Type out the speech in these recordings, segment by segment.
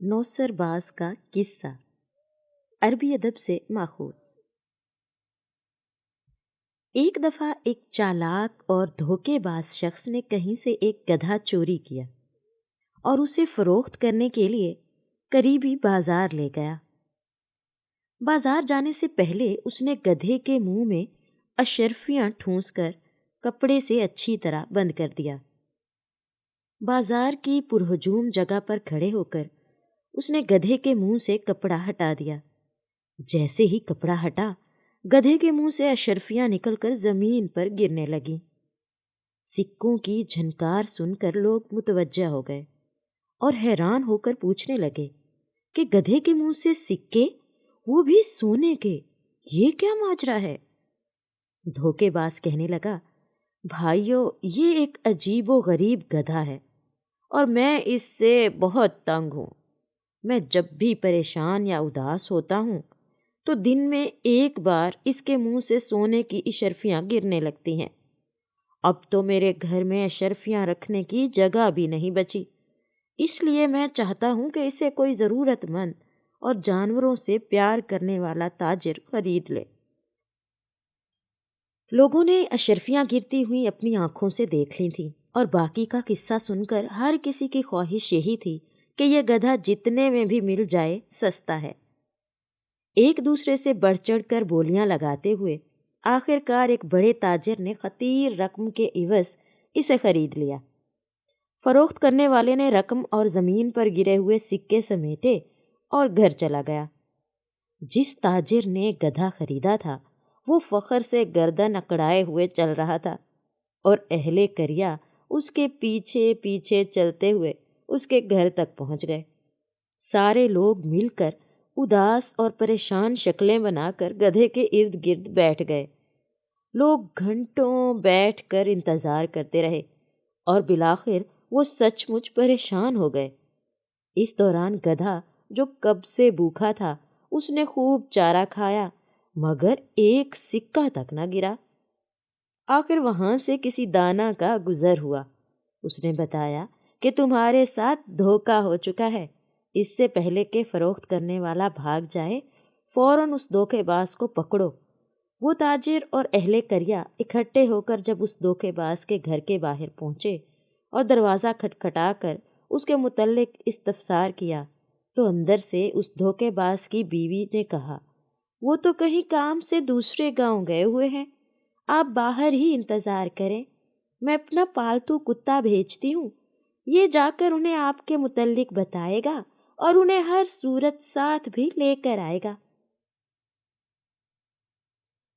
نوسر باز کا قصہ، عربی ادب سے ماخوذ۔ ایک دفعہ ایک چالاک اور دھوکے باز شخص نے کہیں سے ایک گدھا چوری کیا اور اسے فروخت کرنے کے لیے قریبی بازار لے گیا۔ بازار جانے سے پہلے اس نے گدھے کے منہ میں اشرفیاں ٹھونس کر کپڑے سے اچھی طرح بند کر دیا۔ بازار کی پرہجوم جگہ پر کھڑے ہو کر اس نے گدھے کے منہ سے کپڑا ہٹا دیا۔ جیسے ہی کپڑا ہٹا، گدھے کے منہ سے اشرفیاں نکل کر زمین پر گرنے لگیں۔ سکوں کی جھنکار سن کر لوگ متوجہ ہو گئے اور حیران ہو کر پوچھنے لگے کہ گدھے کے منہ سے سکے، وہ بھی سونے کے، یہ کیا ماجرا ہے؟ دھوکے باز کہنے لگا، بھائیو، یہ ایک عجیب و غریب گدھا ہے اور میں اس سے بہت تنگ ہوں۔ میں جب بھی پریشان یا اداس ہوتا ہوں تو دن میں ایک بار اس کے منہ سے سونے کی اشرفیاں گرنے لگتی ہیں۔ اب تو میرے گھر میں اشرفیاں رکھنے کی جگہ بھی نہیں بچی، اس لیے میں چاہتا ہوں کہ اسے کوئی ضرورت مند اور جانوروں سے پیار کرنے والا تاجر خرید لے۔ لوگوں نے اشرفیاں گرتی ہوئی اپنی آنکھوں سے دیکھ لی تھیں اور باقی کا قصہ سن کر ہر کسی کی خواہش یہی تھی کہ یہ گدھا جتنے میں بھی مل جائے سستا ہے۔ ایک دوسرے سے بڑھ چڑھ کر بولیاں لگاتے ہوئے آخر کار ایک بڑے تاجر نے خطیر رقم کے عوض اسے خرید لیا۔ فروخت کرنے والے نے رقم اور زمین پر گرے ہوئے سکے سمیٹے اور گھر چلا گیا۔ جس تاجر نے گدھا خریدا تھا وہ فخر سے گردن اکڑائے ہوئے چل رہا تھا اور اہل کریا اس کے پیچھے پیچھے چلتے ہوئے اس کے گھر تک پہنچ گئے۔ سارے لوگ مل کر اداس اور پریشان شکلیں بنا کر گدھے کے ارد گرد بیٹھ گئے۔ لوگ گھنٹوں بیٹھ کر انتظار کرتے رہے اور بالآخر وہ سچ مچ پریشان ہو گئے۔ اس دوران گدھا جو کب سے بھوکا تھا، اس نے خوب چارہ کھایا مگر ایک سکہ تک نہ گرا۔ آخر وہاں سے کسی دانا کا گزر ہوا۔ اس نے بتایا کہ تمہارے ساتھ دھوکا ہو چکا ہے، اس سے پہلے کہ فروخت کرنے والا بھاگ جائے فوراً اس دھوکے باز کو پکڑو۔ وہ تاجر اور اہل کریا اکٹھے ہو کر جب اس دھوکے باز کے گھر کے باہر پہنچے اور دروازہ کھٹکھٹا کر اس کے متعلق استفسار کیا تو اندر سے اس دھوکے باز کی بیوی نے کہا، وہ تو کہیں کام سے دوسرے گاؤں گئے ہوئے ہیں، آپ باہر ہی انتظار کریں، میں اپنا پالتو کتا بھیجتی ہوں، یہ جا کر انہیں آپ کے متعلق بتائے گا اور انہیں ہر صورت ساتھ بھی لے کر آئے گا۔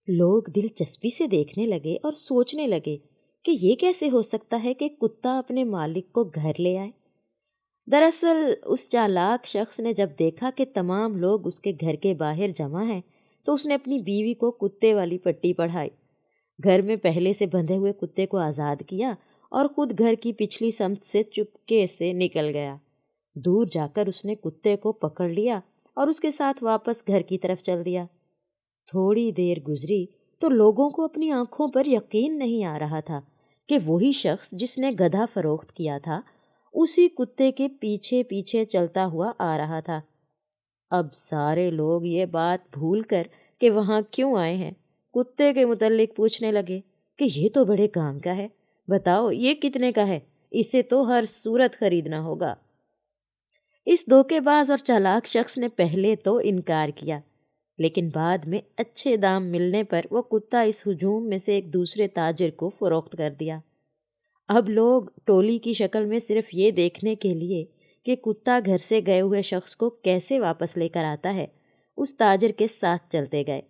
لوگ دلچسپی سے دیکھنے لگے اور سوچنے لگے کہ یہ کیسے ہو سکتا ہے کہ کتا اپنے مالک کو گھر لے آئے۔ دراصل اس چالاک شخص نے جب دیکھا کہ تمام لوگ اس کے گھر کے باہر جمع ہیں تو اس نے اپنی بیوی کو کتے والی پٹی پڑھائی، گھر میں پہلے سے بندھے ہوئے کتے کو آزاد کیا اور خود گھر کی پچھلی سمت سے چپکے سے نکل گیا۔ دور جا کر اس نے کتے کو پکڑ لیا اور اس کے ساتھ واپس گھر کی طرف چل دیا۔ تھوڑی دیر گزری تو لوگوں کو اپنی آنکھوں پر یقین نہیں آ رہا تھا کہ وہی شخص جس نے گدھا فروخت کیا تھا اسی کتے کے پیچھے پیچھے چلتا ہوا آ رہا تھا۔ اب سارے لوگ یہ بات بھول کر کہ وہاں کیوں آئے ہیں، کتے کے متعلق پوچھنے لگے کہ یہ تو بڑے کام کا ہے، بتاؤ یہ کتنے کا ہے، اسے تو ہر صورت خریدنا ہوگا۔ اس دھوکے باز اور چالاک شخص نے پہلے تو انکار کیا، لیکن بعد میں اچھے دام ملنے پر وہ کتا اس ہجوم میں سے ایک دوسرے تاجر کو فروخت کر دیا۔ اب لوگ ٹولی کی شکل میں صرف یہ دیکھنے کے لیے کہ کتا گھر سے گئے ہوئے شخص کو کیسے واپس لے کر آتا ہے، اس تاجر کے ساتھ چلتے گئے۔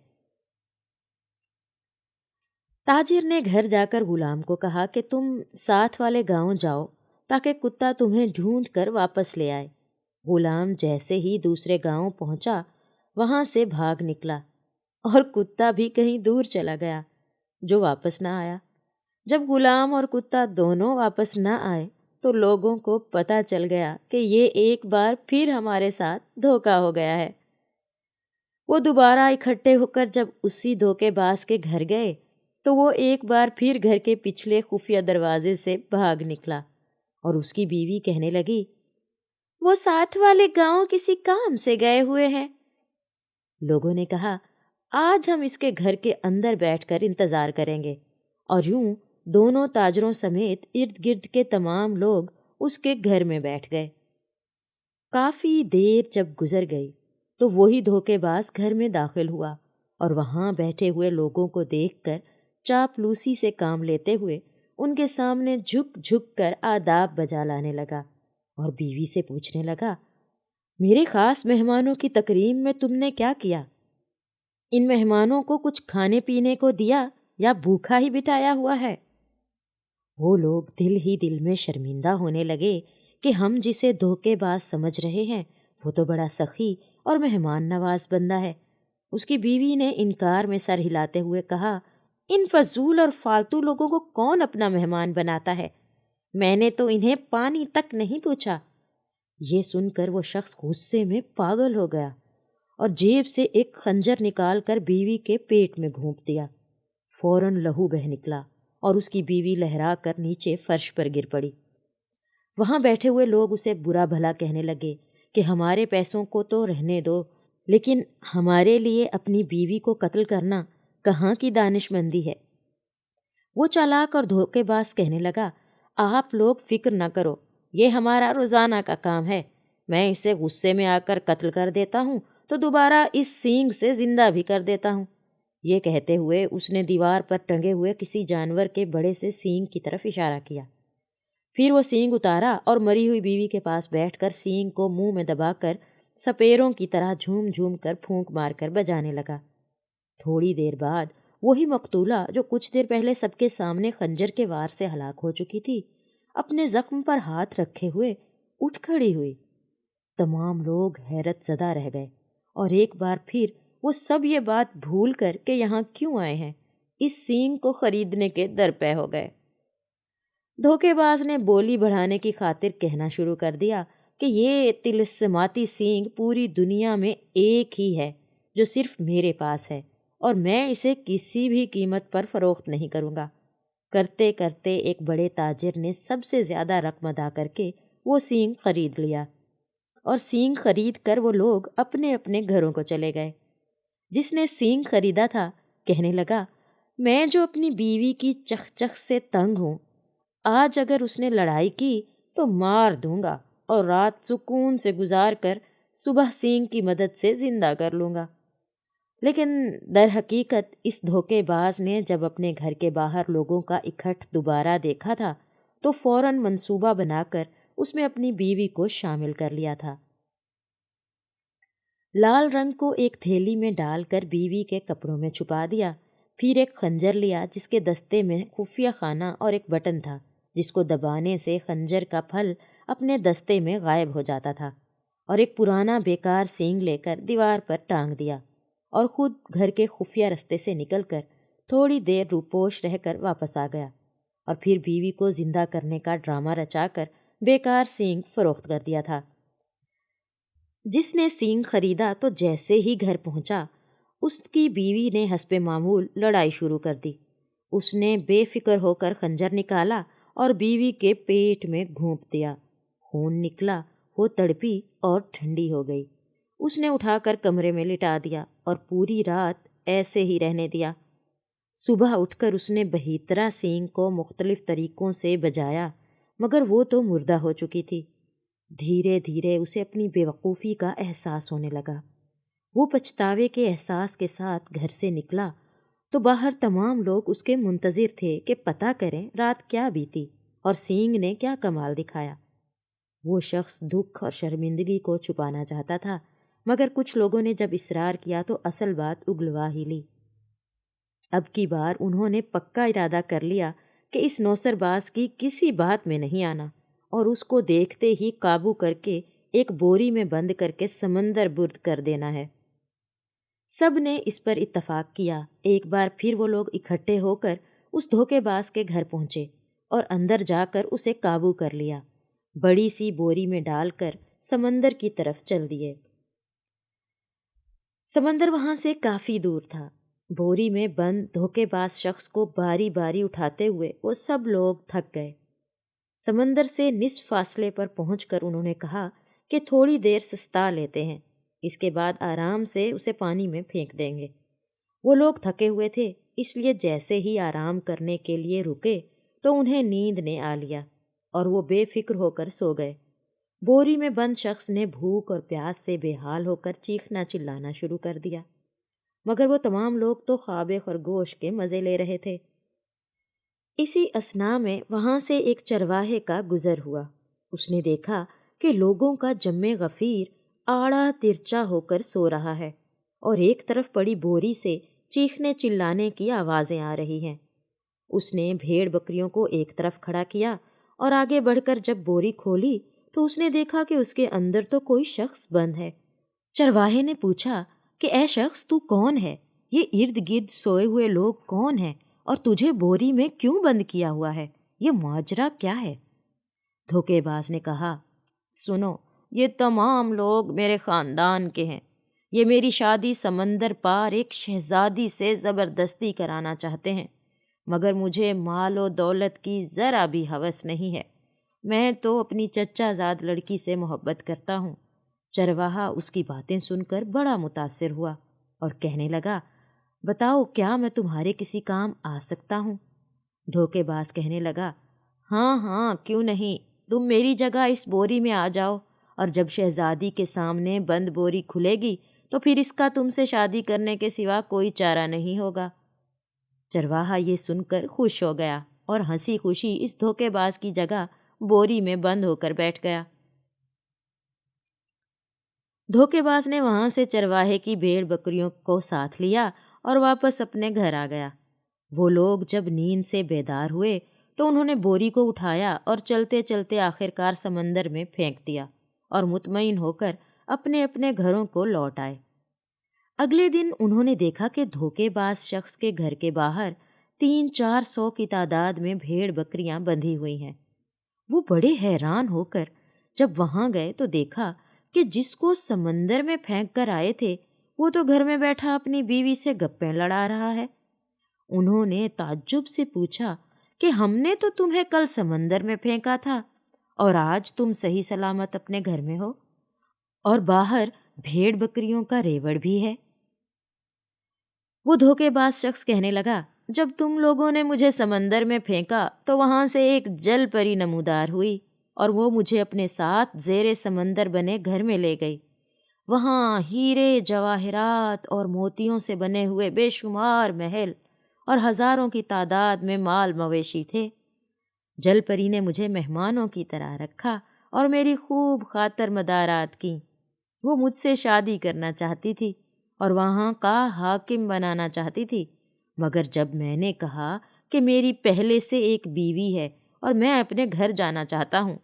تاجر نے گھر جا کر غلام کو کہا کہ تم ساتھ والے گاؤں جاؤ تاکہ کتا تمہیں ڈھونڈ کر واپس لے آئے۔ غلام جیسے ہی دوسرے گاؤں پہنچا وہاں سے بھاگ نکلا اور کتا بھی کہیں دور چلا گیا جو واپس نہ آیا۔ جب غلام اور کتا دونوں واپس نہ آئے تو لوگوں کو پتہ چل گیا کہ یہ ایک بار پھر ہمارے ساتھ دھوکا ہو گیا ہے۔ وہ دوبارہ اکٹھے ہو کر جب اسی دھوکے باز کے گھر گئے تو وہ ایک بار پھر گھر کے پچھلے خفیہ دروازے سے بھاگ نکلا اور اس کی بیوی کہنے لگی، وہ ساتھ والے گاؤں کسی کام سے گئے ہوئے ہیں۔ لوگوں نے کہا، آج ہم اس کے گھر کے اندر بیٹھ کر انتظار کریں گے، اور یوں دونوں تاجروں سمیت ارد گرد کے تمام لوگ اس کے گھر میں بیٹھ گئے۔ کافی دیر جب گزر گئی تو وہی دھوکے باز گھر میں داخل ہوا اور وہاں بیٹھے ہوئے لوگوں کو دیکھ کر چاپلوسی سے کام لیتے ہوئے ان کے سامنے جھک جھک کر آداب بجا لانے لگا اور بیوی سے پوچھنے لگا، میرے خاص مہمانوں کی تکریم میں تم نے کیا کیا؟ ان مہمانوں کو کچھ کھانے پینے کو دیا یا بھوکا ہی بٹھایا ہوا ہے؟ وہ لوگ دل ہی دل میں شرمندہ ہونے لگے کہ ہم جسے دھوکے باز سمجھ رہے ہیں وہ تو بڑا سخی اور مہمان نواز بندہ ہے۔ اس کی بیوی نے انکار میں سر ہلاتے ہوئے کہا، ان فضول اور فالتو لوگوں کو کون اپنا مہمان بناتا ہے؟ میں نے تو انہیں پانی تک نہیں پوچھا۔ یہ سن کر وہ شخص غصے میں پاگل ہو گیا اور جیب سے ایک خنجر نکال کر بیوی کے پیٹ میں گھونپ دیا۔ فوراً لہو بہہ نکلا اور اس کی بیوی لہرا کر نیچے فرش پر گر پڑی۔ وہاں بیٹھے ہوئے لوگ اسے برا بھلا کہنے لگے کہ ہمارے پیسوں کو تو رہنے دو، لیکن ہمارے لیے اپنی بیوی کو قتل کرنا کہاں کی دانش مندی ہے؟ وہ چالاک اور دھوکے باز کہنے لگا، آپ لوگ فکر نہ کرو، یہ ہمارا روزانہ کا کام ہے، میں اسے غصے میں آ کر قتل کر دیتا ہوں تو دوبارہ اس سینگ سے زندہ بھی کر دیتا ہوں۔ یہ کہتے ہوئے اس نے دیوار پر ٹنگے ہوئے کسی جانور کے بڑے سے سینگ کی طرف اشارہ کیا۔ پھر وہ سینگ اتارا اور مری ہوئی بیوی کے پاس بیٹھ کر سینگ کو منہ میں دبا کر سپیروں کی طرح جھوم جھوم کر پھونک مار کر بجانے لگا۔ تھوڑی دیر بعد وہی مقتولہ جو کچھ دیر پہلے سب کے سامنے خنجر کے وار سے ہلاک ہو چکی تھی، اپنے زخم پر ہاتھ رکھے ہوئے اٹھ کھڑی ہوئی۔ تمام لوگ حیرت زدہ رہ گئے اور ایک بار پھر وہ سب یہ بات بھول کر کہ یہاں کیوں آئے ہیں، اس سینگ کو خریدنے کے درپے ہو گئے۔ دھوکے باز نے بولی بڑھانے کی خاطر کہنا شروع کر دیا کہ یہ طلسماتی سینگ پوری دنیا میں ایک ہی ہے جو صرف میرے پاس ہے، اور میں اسے کسی بھی قیمت پر فروخت نہیں کروں گا۔ کرتے کرتے ایک بڑے تاجر نے سب سے زیادہ رقم ادا کر کے وہ سینگ خرید لیا، اور سینگ خرید کر وہ لوگ اپنے اپنے گھروں کو چلے گئے۔ جس نے سینگ خریدا تھا کہنے لگا، میں جو اپنی بیوی کی چخ چخ سے تنگ ہوں، آج اگر اس نے لڑائی کی تو مار دوں گا اور رات سکون سے گزار کر صبح سینگ کی مدد سے زندہ کر لوں گا۔ لیکن در حقیقت اس دھوکے باز نے جب اپنے گھر کے باہر لوگوں کا اکٹھ دوبارہ دیکھا تھا تو فوراً منصوبہ بنا کر اس میں اپنی بیوی کو شامل کر لیا تھا۔ لال رنگ کو ایک تھیلی میں ڈال کر بیوی کے کپڑوں میں چھپا دیا، پھر ایک خنجر لیا جس کے دستے میں خفیہ خانہ اور ایک بٹن تھا جس کو دبانے سے خنجر کا پھل اپنے دستے میں غائب ہو جاتا تھا، اور ایک پرانا بیکار سینگ لے کر دیوار پر ٹانگ دیا اور خود گھر کے خفیہ رستے سے نکل کر تھوڑی دیر روپوش رہ کر واپس آ گیا، اور پھر بیوی کو زندہ کرنے کا ڈرامہ رچا کر بیکار سینگ فروخت کر دیا تھا۔ جس نے سینگ خریدا تو جیسے ہی گھر پہنچا اس کی بیوی نے حسب معمول لڑائی شروع کر دی۔ اس نے بے فکر ہو کر خنجر نکالا اور بیوی کے پیٹ میں گھونپ دیا۔ خون نکلا، وہ تڑپی اور ٹھنڈی ہو گئی۔ اس نے اٹھا کر کمرے میں لٹا دیا اور پوری رات ایسے ہی رہنے دیا۔ صبح اٹھ کر اس نے بہیترا سینگ کو مختلف طریقوں سے بجایا، مگر وہ تو مردہ ہو چکی تھی۔ دھیرے دھیرے اسے اپنی بے وقوفی کا احساس ہونے لگا۔ وہ پچھتاوے کے احساس کے ساتھ گھر سے نکلا تو باہر تمام لوگ اس کے منتظر تھے کہ پتہ کریں رات کیا بیتی اور سینگ نے کیا کمال دکھایا۔ وہ شخص دکھ اور شرمندگی کو چھپانا چاہتا تھا، مگر کچھ لوگوں نے جب اصرار کیا تو اصل بات اگلوا ہی لی۔ اب کی بار انہوں نے پکا ارادہ کر لیا کہ اس نوسر باز کی کسی بات میں نہیں آنا اور اس کو دیکھتے ہی قابو کر کے ایک بوری میں بند کر کے سمندر برد کر دینا ہے۔ سب نے اس پر اتفاق کیا۔ ایک بار پھر وہ لوگ اکٹھے ہو کر اس دھوکے باز کے گھر پہنچے اور اندر جا کر اسے قابو کر لیا، بڑی سی بوری میں ڈال کر سمندر کی طرف چل دیے۔ سمندر وہاں سے کافی دور تھا۔ بوری میں بند دھوکے باز شخص کو باری باری اٹھاتے ہوئے وہ سب لوگ تھک گئے۔ سمندر سے نصف فاصلے پر پہنچ کر انہوں نے کہا کہ تھوڑی دیر سستا لیتے ہیں، اس کے بعد آرام سے اسے پانی میں پھینک دیں گے۔ وہ لوگ تھکے ہوئے تھے، اس لیے جیسے ہی آرام کرنے کے لیے رکے تو انہیں نیند نے آ لیا اور وہ بے فکر ہو کر سو گئے۔ بوری میں بند شخص نے بھوک اور پیاس سے بے حال ہو کر چیخنا چلانا شروع کر دیا، مگر وہ تمام لوگ تو خواب خرگوش کے مزے لے رہے تھے۔ اسی اثنا میں وہاں سے ایک چرواہے کا گزر ہوا۔ اس نے دیکھا کہ لوگوں کا جم غفیر آڑا ترچا ہو کر سو رہا ہے اور ایک طرف پڑی بوری سے چیخنے چلانے کی آوازیں آ رہی ہیں۔ اس نے بھیڑ بکریوں کو ایک طرف کھڑا کیا اور آگے بڑھ کر جب بوری کھولی تو اس نے دیکھا کہ اس کے اندر تو کوئی شخص بند ہے۔ چرواہے نے پوچھا کہ اے شخص، تو کون ہے؟ یہ ارد گرد سوئے ہوئے لوگ کون ہیں اور تجھے بوری میں کیوں بند کیا ہوا ہے؟ یہ ماجرا کیا ہے؟ دھوکے باز نے کہا، سنو، یہ تمام لوگ میرے خاندان کے ہیں۔ یہ میری شادی سمندر پار ایک شہزادی سے زبردستی کرانا چاہتے ہیں، مگر مجھے مال و دولت کی ذرا بھی ہوس نہیں ہے۔ میں تو اپنی چچا زاد لڑکی سے محبت کرتا ہوں۔ چرواہا اس کی باتیں سن کر بڑا متاثر ہوا اور کہنے لگا، بتاؤ، کیا میں تمہارے کسی کام آ سکتا ہوں؟ دھوکے باز کہنے لگا، ہاں ہاں، کیوں نہیں، تم میری جگہ اس بوری میں آ جاؤ، اور جب شہزادی کے سامنے بند بوری کھلے گی تو پھر اس کا تم سے شادی کرنے کے سوا کوئی چارہ نہیں ہوگا۔ چرواہا یہ سن کر خوش ہو گیا اور ہنسی خوشی اس دھوکے باز کی جگہ بوری میں بند ہو کر بیٹھ گیا۔ دھوکے باز نے وہاں سے چرواہے کی بھیڑ بکریوں کو ساتھ لیا اور واپس اپنے گھر آ گیا۔ وہ لوگ جب نیند سے بیدار ہوئے تو انہوں نے بوری کو اٹھایا اور چلتے چلتے آخرکار سمندر میں پھینک دیا اور مطمئن ہو کر اپنے اپنے گھروں کو لوٹ آئے۔ اگلے دن انہوں نے دیکھا کہ دھوکے باز شخص کے گھر کے باہر 300-400 کی تعداد میں بھیڑ بکریاں بندھی ہوئی ہیں۔ وہ بڑے حیران ہو کر جب وہاں گئے تو دیکھا کہ جس کو سمندر میں پھینک کر آئے تھے وہ تو گھر میں بیٹھا اپنی بیوی سے گپیں لڑا رہا ہے۔ انہوں نے تعجب سے پوچھا کہ ہم نے تو تمہیں کل سمندر میں پھینکا تھا اور آج تم صحیح سلامت اپنے گھر میں ہو اور باہر بھیڑ بکریوں کا ریوڑ بھی ہے۔ وہ دھوکے باز شخص کہنے لگا، جب تم لوگوں نے مجھے سمندر میں پھینکا تو وہاں سے ایک جل پری نمودار ہوئی اور وہ مجھے اپنے ساتھ زیر سمندر بنے گھر میں لے گئی۔ وہاں ہیرے جواہرات اور موتیوں سے بنے ہوئے بے شمار محل اور ہزاروں کی تعداد میں مال مویشی تھے۔ جل پری نے مجھے مہمانوں کی طرح رکھا اور میری خوب خاطر مدارات کی۔ وہ مجھ سے شادی کرنا چاہتی تھی اور وہاں کا حاکم بنانا چاہتی تھی، مگر جب میں نے کہا کہ میری پہلے سے ایک بیوی ہے اور میں اپنے گھر جانا چاہتا ہوں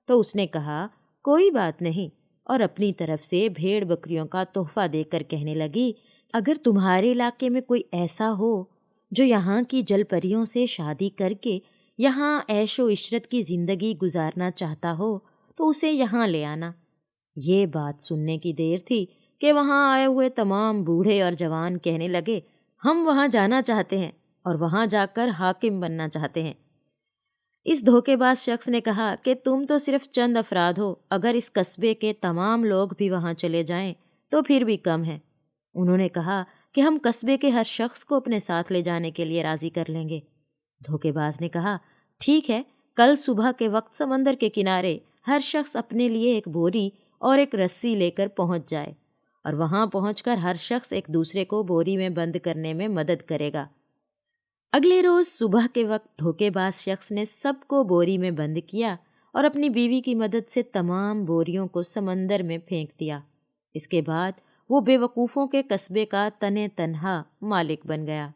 تو اس نے کہا کوئی بات نہیں، اور اپنی طرف سے بھیڑ بکریوں کا تحفہ دے کر کہنے لگی، اگر تمہارے علاقے میں کوئی ایسا ہو جو یہاں کی جل پریوں سے شادی کر کے یہاں عیش و عشرت کی زندگی گزارنا چاہتا ہو تو اسے یہاں لے آنا۔ یہ بات سننے کی دیر تھی کہ وہاں آئے ہوئے تمام بوڑھے اور جوان کہنے لگے، ہم وہاں جانا چاہتے ہیں اور وہاں جا کر حاکم بننا چاہتے ہیں۔ اس دھوکے باز شخص نے کہا کہ تم تو صرف چند افراد ہو، اگر اس قصبے کے تمام لوگ بھی وہاں چلے جائیں تو پھر بھی کم ہے۔ انہوں نے کہا کہ ہم قصبے کے ہر شخص کو اپنے ساتھ لے جانے کے لیے راضی کر لیں گے۔ دھوکے باز نے کہا، ٹھیک ہے، کل صبح کے وقت سمندر کے کنارے ہر شخص اپنے لیے ایک بوری اور ایک رسی لے کر پہنچ جائے، اور وہاں پہنچ کر ہر شخص ایک دوسرے کو بوری میں بند کرنے میں مدد کرے گا۔ اگلے روز صبح کے وقت دھوکے باز شخص نے سب کو بوری میں بند کیا اور اپنی بیوی کی مدد سے تمام بوریوں کو سمندر میں پھینک دیا۔ اس کے بعد وہ بے وقوفوں کے قصبے کا تنہا مالک بن گیا۔